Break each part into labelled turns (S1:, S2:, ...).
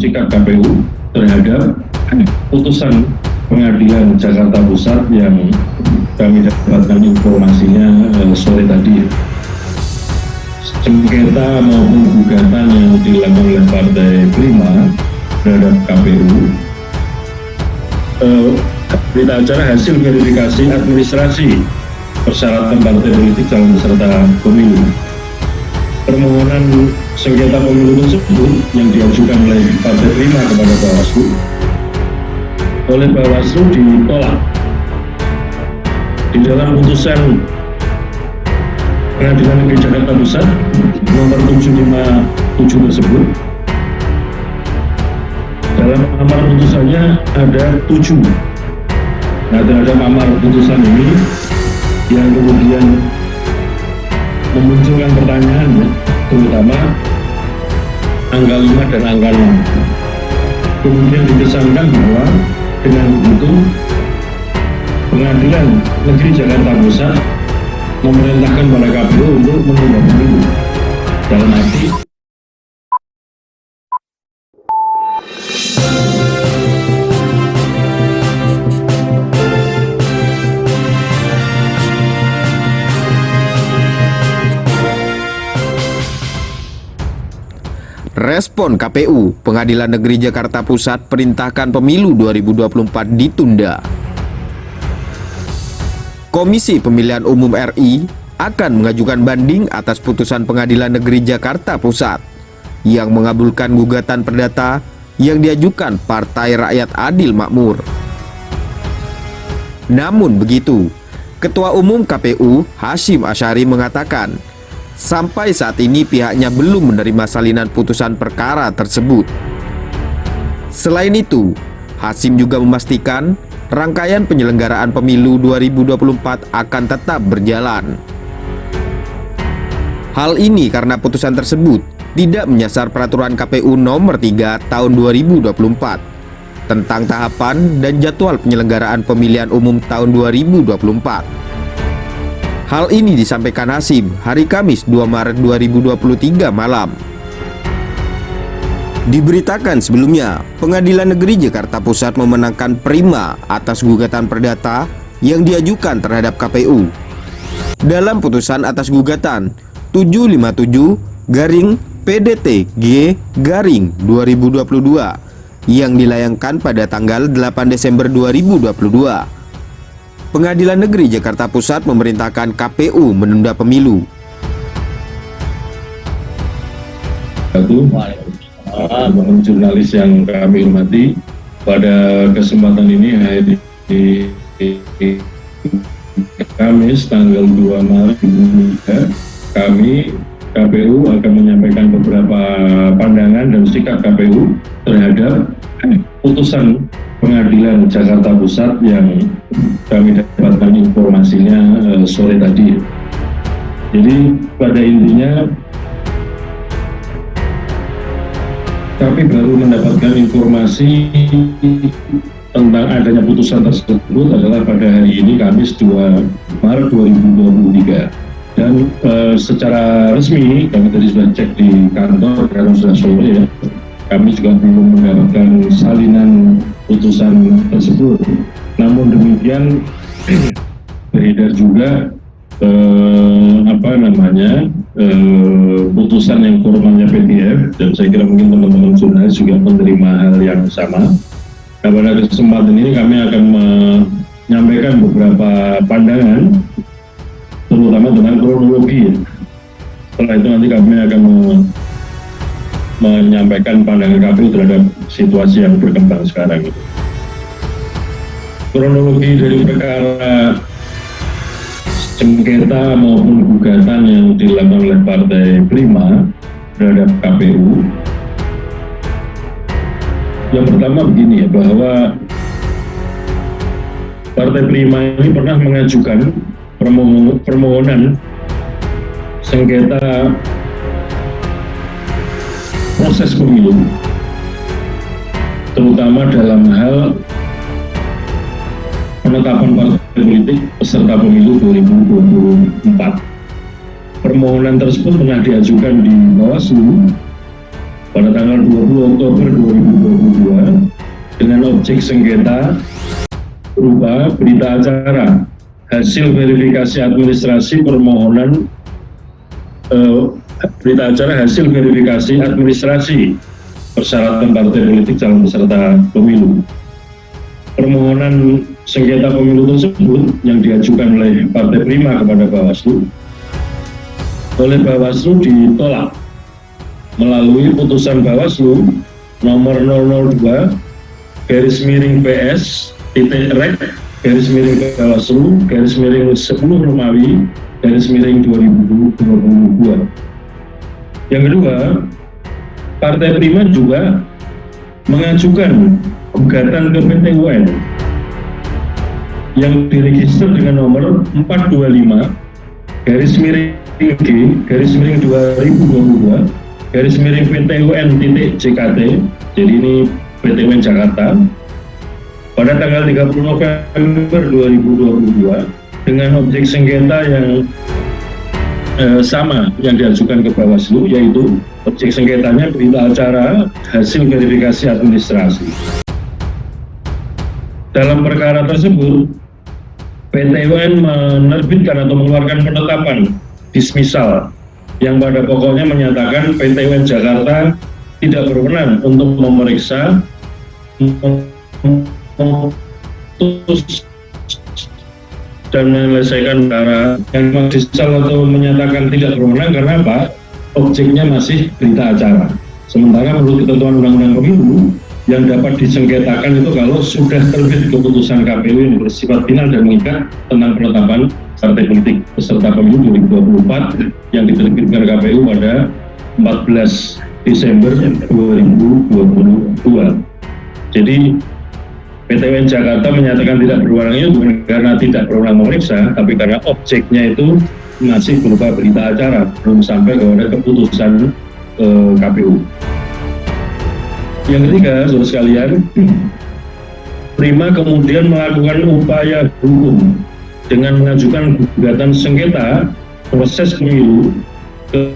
S1: sikap KPU terhadap putusan Pengadilan Jakarta Pusat yang kami dapatkan informasinya sore tadi. Sengketa maupun gugatan yang dilakukan oleh Partai Prima terhadap KPU, berita acara hasil verifikasi administrasi persyaratan partai politik calon peserta pemilu. Permohonan sengketa pemilu tersebut yang diajukan oleh Partai Prima kepada Bawaslu oleh Bawaslu ditolak. Di dalam putusan Pengadilan Negeri Jakarta Pusat nomor 757 tersebut, dalam amar putusannya ada 7. Nah, terhadap amar putusan ini yang kemudian memunculkan pertanyaan, terutama angka 5 dan angka 6. Kemudian dikesankan bahwa dengan begitu Pengadilan Negeri Jakarta Pusat memerintahkan pada KPU untuk menunda pemilu. Dalam arti
S2: respon KPU, Pengadilan Negeri Jakarta Pusat perintahkan pemilu 2024 ditunda. Komisi Pemilihan Umum RI akan mengajukan banding atas putusan Pengadilan Negeri Jakarta Pusat yang mengabulkan gugatan perdata yang diajukan Partai Rakyat Adil Makmur. Namun begitu, Ketua Umum KPU Hasyim Asyari mengatakan sampai saat ini pihaknya belum menerima salinan putusan perkara tersebut. Selain itu, Hasyim juga memastikan rangkaian penyelenggaraan pemilu 2024 akan tetap berjalan. Hal ini karena putusan tersebut tidak menyasar peraturan KPU nomor 3 tahun 2024 tentang tahapan dan jadwal penyelenggaraan pemilihan umum tahun 2024. Hal ini disampaikan Hasyim hari Kamis 2 Maret 2023 malam. Diberitakan sebelumnya, Pengadilan Negeri Jakarta Pusat memenangkan Prima atas gugatan perdata yang diajukan terhadap KPU. Dalam putusan atas gugatan 757-PDT-G-2022 yang dilayangkan pada tanggal 8 Desember 2022, Pengadilan Negeri Jakarta Pusat memerintahkan KPU menunda pemilu.
S1: Teman jurnalis yang kami hormati, pada kesempatan ini hari Kamis tanggal 2 Maret 2023, kami KPU akan menyampaikan beberapa pandangan dan sikap KPU terhadap putusan Pengadilan Jakarta Pusat yang kami dapatkan informasinya sore tadi. Jadi pada intinya kami baru mendapatkan informasi tentang adanya putusan tersebut adalah pada hari ini Kamis 2 Maret 2023, dan secara resmi kami tadi sudah cek di kantor karena sudah sore ya, kami juga belum mendapatkan salinan putusan tersebut. Namun demikian beredar juga putusan yang formalnya PDF, dan saya kira mungkin teman-teman jurnalis juga menerima hal yang sama. Nah, pada kesempatan ini kami akan menyampaikan beberapa pandangan terutama tentang kronologi. Setelah itu nanti kami akan menyampaikan pandangan KPU terhadap situasi yang berkembang sekarang itu. Kronologi dari perkara sengketa maupun gugatan yang dilakukan oleh Partai Prima terhadap KPU. Yang pertama begini ya, bahwa Partai Prima ini pernah mengajukan permohonan sengketa proses pemilu, terutama dalam hal penetapan partai politik peserta pemilu 2024. Permohonan tersebut pernah diajukan di Bawaslu pada tanggal 20 Oktober objek sengketa berupa berita acara hasil verifikasi administrasi permohonan berita acara hasil verifikasi administrasi persyaratan partai politik calon peserta pemilu. Permohonan sengketa pemilu tersebut yang diajukan oleh Partai Prima kepada Bawaslu oleh Bawaslu ditolak melalui putusan Bawaslu nomor 002-Bawaslu-10-Romawi-2022. Yang kedua, Partai Prima juga mengajukan gugatan ke PT UN yang diregister dengan nomor 425-2022-PT jadi ini PT UN Jakarta pada tanggal 30 November 2022 dengan objek sengketa yang sama yang diajukan ke Bawaslu, yaitu objek sengketanya berita acara hasil verifikasi administrasi. Dalam perkara tersebut, PT UN menerbitkan atau mengeluarkan penetapan dismisal yang pada pokoknya menyatakan PT UN Jakarta tidak berwenang untuk memeriksa, memutus dan menyelesaikan perkara yang dismisal atau menyatakan tidak berwenang karena apa? Objeknya masih berita acara. Sementara menurut ketentuan Undang-Undang Pemilu yang dapat disengketakan itu kalau sudah terbit keputusan KPU yang bersifat final dan mengikat tentang penetapan partai politik peserta pemilu 2024 yang diterbitkan KPU pada 14 Desember 2022. Jadi PT UN Jakarta menyatakan tidak berwenangnya bukan karena tidak berwenang memeriksa, tapi karena objeknya itu masih berupa berita acara, belum sampai kepada keputusan KPU. Yang ketiga, saudara sekalian, Prima kemudian melakukan upaya hukum dengan mengajukan gugatan sengketa proses pemilu ke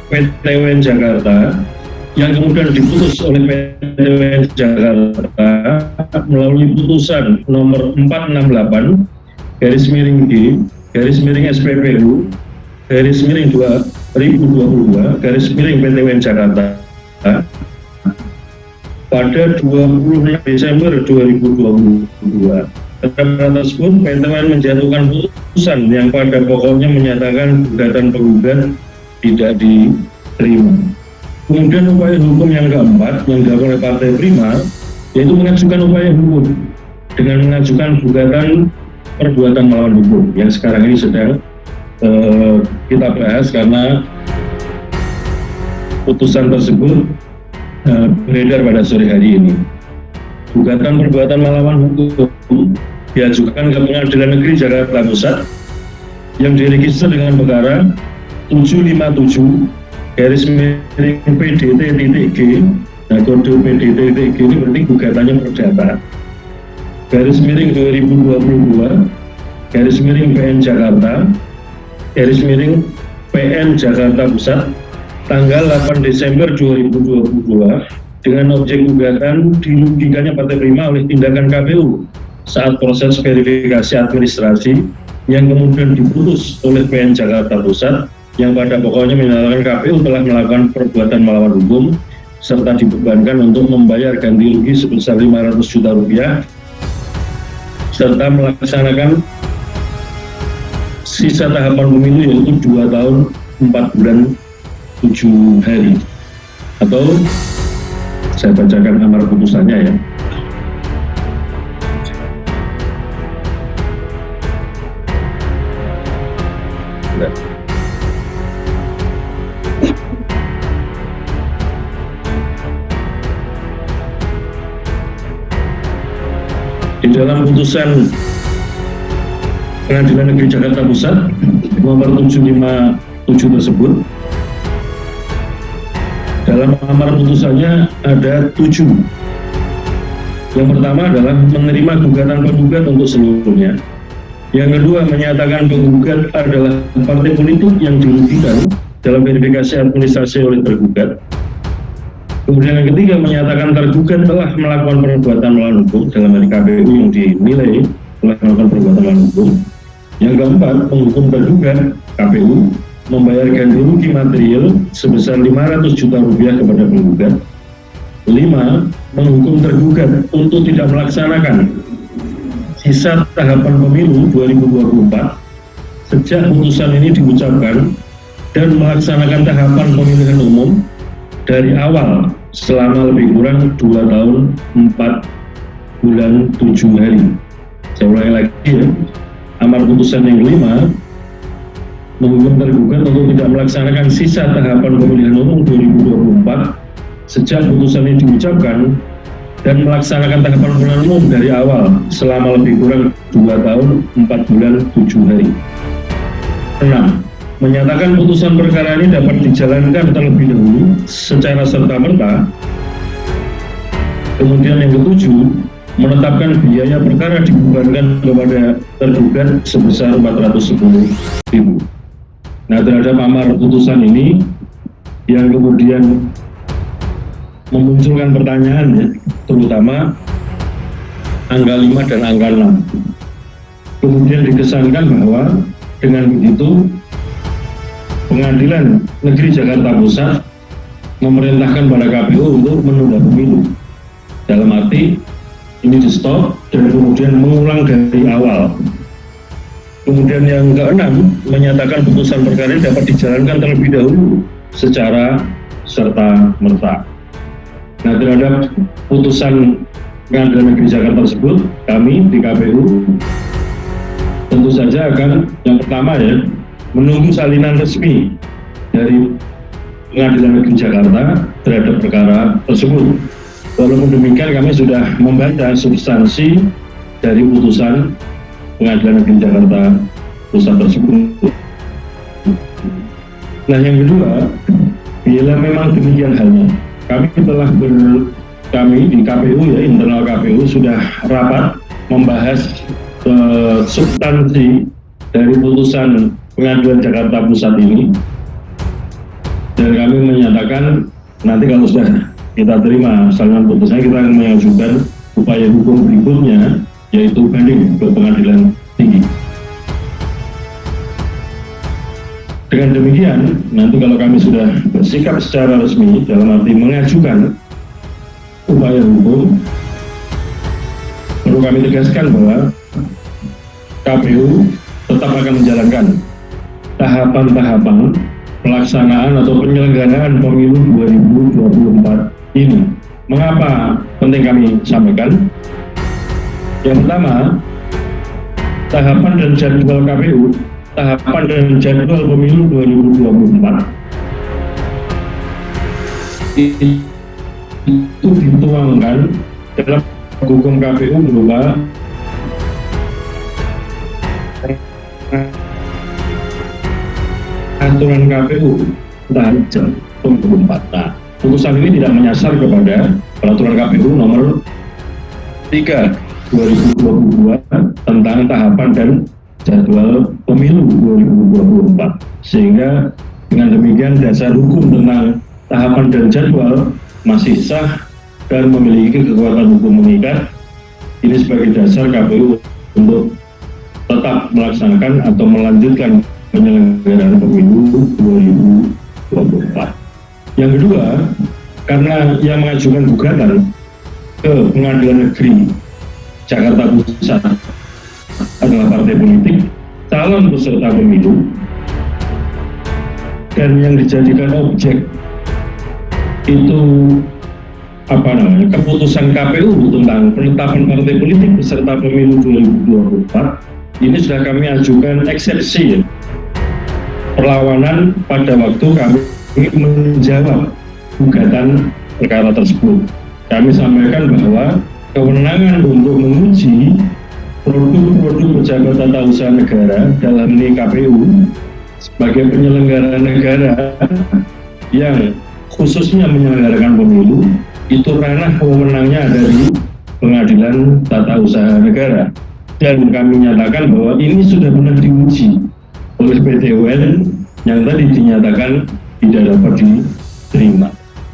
S1: PT UN Jakarta yang kemudian diputus oleh PT UN Jakarta melalui putusan nomor 468/SPPU/2022/PT UN Jakarta pada 26 Desember 2022. Perkara tersebut PT UN menjatuhkan putusan yang pada pokoknya menyatakan gugatan penggugat tidak diterima. Kemudian upaya hukum yang keempat yang dilakukan oleh Partai Prima yaitu mengajukan upaya hukum dengan mengajukan gugatan perbuatan melawan hukum yang sekarang ini sedang kita bahas karena putusan tersebut beredar pada sore hari ini. Gugatan perbuatan melawan hukum diajukan ke Pengadilan Negeri Jakarta Pusat yang diregister dengan perkara 757/PDT.G. Nah, kode PDT.G ini berarti gugatannya perdata. /2022/PN Jakarta /PN Jakarta Pusat tanggal 8 Desember 2022 dengan objek gugatan dirugikannya Partai Prima oleh tindakan KPU saat proses verifikasi administrasi yang kemudian diputus oleh PN Jakarta Pusat yang pada pokoknya menyatakan KPU telah melakukan perbuatan melawan hukum serta dibebankan untuk membayar ganti rugi sebesar 500 juta rupiah serta melaksanakan sisa tahapan pemilu yaitu 2 tahun 4 bulan 7 hari. Atau saya bacakan amar putusannya ya. Di dalam putusan Pengadilan Negeri Jakarta Pusat nomor 757 tersebut, dalam amar putusannya ada 7. Yang pertama adalah menerima gugatan penggugat untuk seluruhnya. Yang kedua, menyatakan penggugat adalah partai politik yang dirugikan dalam verifikasi administrasi oleh tergugat. Kemudian yang ketiga, menyatakan tergugat telah melakukan perbuatan melawan hukum dalam hal KPU yang dinilai telah melakukan perbuatan melawan hukum. Yang keempat, menghukum tergugat KPU membayar ganti rugi material sebesar 500 juta rupiah kepada penggugat. 5. Menghukum tergugat untuk tidak melaksanakan sisa tahapan pemilu 2024 sejak putusan ini diucapkan dan melaksanakan tahapan pemilihan umum dari awal selama lebih kurang 2 tahun 4 bulan 7 hari. Saya ulangi lagi ya, amar putusan yang kelima, menghukum tergugat untuk tidak melaksanakan sisa tahapan pemilihan umum 2024 sejak putusan ini diucapkan dan melaksanakan tahapan pemilihan umum dari awal selama lebih kurang 2 tahun 4 bulan 7 hari. 6. Menyatakan putusan perkara ini dapat dijalankan terlebih dahulu secara serta-merta. Kemudian yang ketujuh, menetapkan biaya perkara dibebankan kepada tergugat sebesar 410.000. Nah, terhadap amar putusan ini yang kemudian memunculkan pertanyaan ya, terutama angka 5 dan angka 6. Kemudian dikesankan bahwa dengan begitu Pengadilan Negeri Jakarta Pusat memerintahkan pada KPU untuk menunda pemilu. Dalam arti ini di stop dan kemudian mengulang dari awal. Kemudian yang keenam, menyatakan putusan perkara ini dapat dijalankan terlebih dahulu secara serta-merta. Nah, terhadap putusan Pengadilan Negeri Jakarta tersebut, kami di KPU tentu saja akan yang pertama ya, menunggu salinan resmi dari Pengadilan Negeri Jakarta terhadap perkara tersebut. Walaupun demikian, kami sudah membaca substansi dari putusan Pengadilan Negeri Jakarta Pusat tersebut. Nah, yang kedua, bila memang demikian halnya, kami di KPU ya, internal KPU sudah rapat membahas substansi dari putusan Pengadilan Jakarta Pusat ini, dan kami menyatakan nanti kalau sudah kita terima salinan putusannya, kita akan mengajukan upaya hukum berikutnya, yaitu banding ke Pengadilan Tinggi. Dengan demikian, nanti kalau kami sudah bersikap secara resmi dalam arti mengajukan upaya hukum, perlu kami tegaskan bahwa KPU tetap akan menjalankan tahapan-tahapan pelaksanaan atau penyelenggaraan pemilu 2024 ini. Mengapa penting kami sampaikan? Yang pertama, tahapan dan jadwal KPU, tahapan dan jadwal pemilu 2024 itu dituangkan dalam hukum KPU berupa aturan KPU tahun 2024. Nah, putusan ini tidak menyasar kepada peraturan KPU nomor 3 2022 tentang tahapan dan jadwal pemilu 2024, sehingga dengan demikian dasar hukum tentang tahapan dan jadwal masih sah dan memiliki kekuatan hukum mengikat. Ini sebagai dasar KPU untuk tetap melaksanakan atau melanjutkan penyelenggaraan pemilu 2024. Yang kedua, karena yang mengajukan gugatan ke Pengadilan Negeri Jakarta Pusat adalah partai politik, calon peserta pemilu, dan yang dijadikan objek itu keputusan KPU tentang penetapan partai politik peserta pemilu 2024, ini sudah kami ajukan eksepsi perlawanan pada waktu kami menjawab gugatan perkara tersebut. Kami sampaikan bahwa kewenangan untuk menguji produk-produk pejabat tata usaha negara dalam ini KPU sebagai penyelenggara negara yang khususnya menyelenggarakan pemilu, itu ranah wewenangnya ada di Pengadilan Tata Usaha Negara. Dan kami nyatakan bahwa ini sudah benar diuji oleh PT UN yang tadi dinyatakan tidak dapat diterima.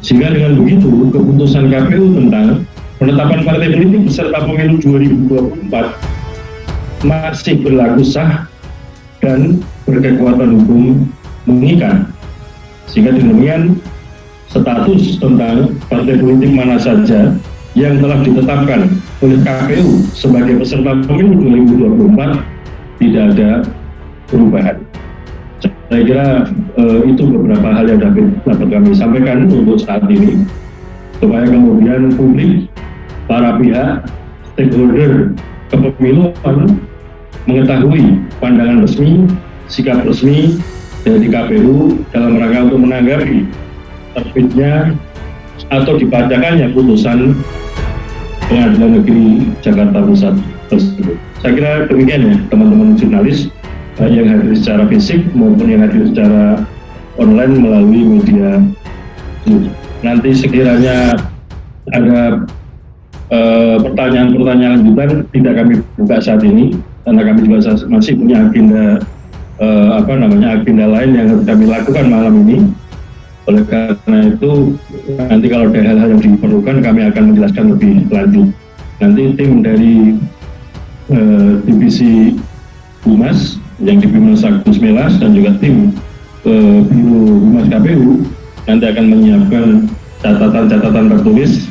S1: Sehingga dengan begitu, keputusan KPU tentang penetapan partai politik peserta pemilu 2024 masih berlaku sah dan berkekuatan hukum mengikat. Sehingga demikian, status tentang partai politik mana saja yang telah ditetapkan oleh KPU sebagai peserta pemilu 2024 tidak ada perubahan. Saya kira itu beberapa hal yang dapat kami sampaikan untuk saat ini, supaya kemudian publik, para pihak, stakeholder kepemiluan mengetahui pandangan resmi, sikap resmi dari KPU dalam rangka untuk menanggapi terbitnya atau dibacakannya putusan Pengadilan Negeri Jakarta Pusat tersebut. Saya kira demikian ya teman-teman jurnalis, yang hadir secara fisik maupun yang hadir secara online melalui media Zoom. Nanti sekiranya ada pertanyaan-pertanyaan lanjutan tidak kami buka saat ini, karena kami juga masih punya agenda agenda lain yang harus kami lakukan malam ini. Oleh karena itu, nanti kalau ada hal-hal yang diperlukan, kami akan menjelaskan lebih lanjut. Nanti tim dari divisi Humas yang dipimpin Agus Melas dan juga tim Biro Humas KPU nanti akan menyiapkan catatan-catatan tertulis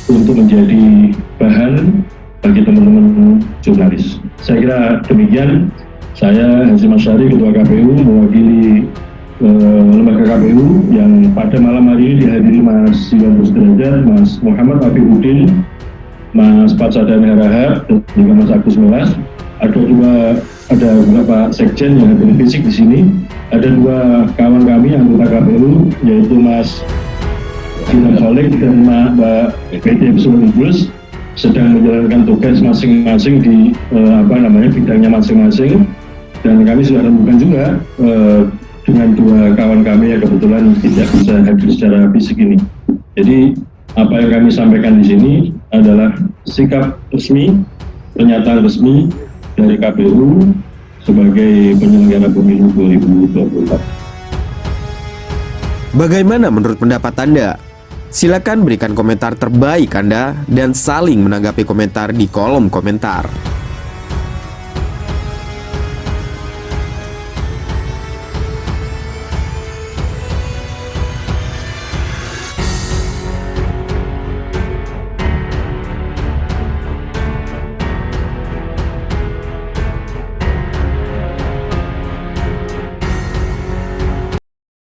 S1: untuk menjadi bahan bagi teman-teman jurnalis. Saya kira demikian. Saya Hasyim Asyari, Ketua KPU, mewakili lembaga KPU yang pada malam hari ini dihadiri Mas Iwan Sudrajat, Mas Muhammad Afifuddin, Mas Patsadani Harahap, dan juga Mas Agus Melas. Ada juga Pak Sekjen yang hadir fisik di sini. Ada dua kawan kami anggota KPU, yaitu Mas Dina Solik dan Mbak PT Epsilon Idrus, sedang menjalankan tugas masing-masing di bidangnya masing-masing. Dan kami sudah rembukan juga dengan dua kawan kami yang kebetulan tidak bisa hadir secara fisik ini. Jadi apa yang kami sampaikan di sini adalah sikap resmi, pernyataan resmi dari KPU sebagai penyelenggara pemilu 2024.
S2: Bagaimana menurut pendapat Anda? Silakan berikan komentar terbaik Anda dan saling menanggapi komentar di kolom komentar.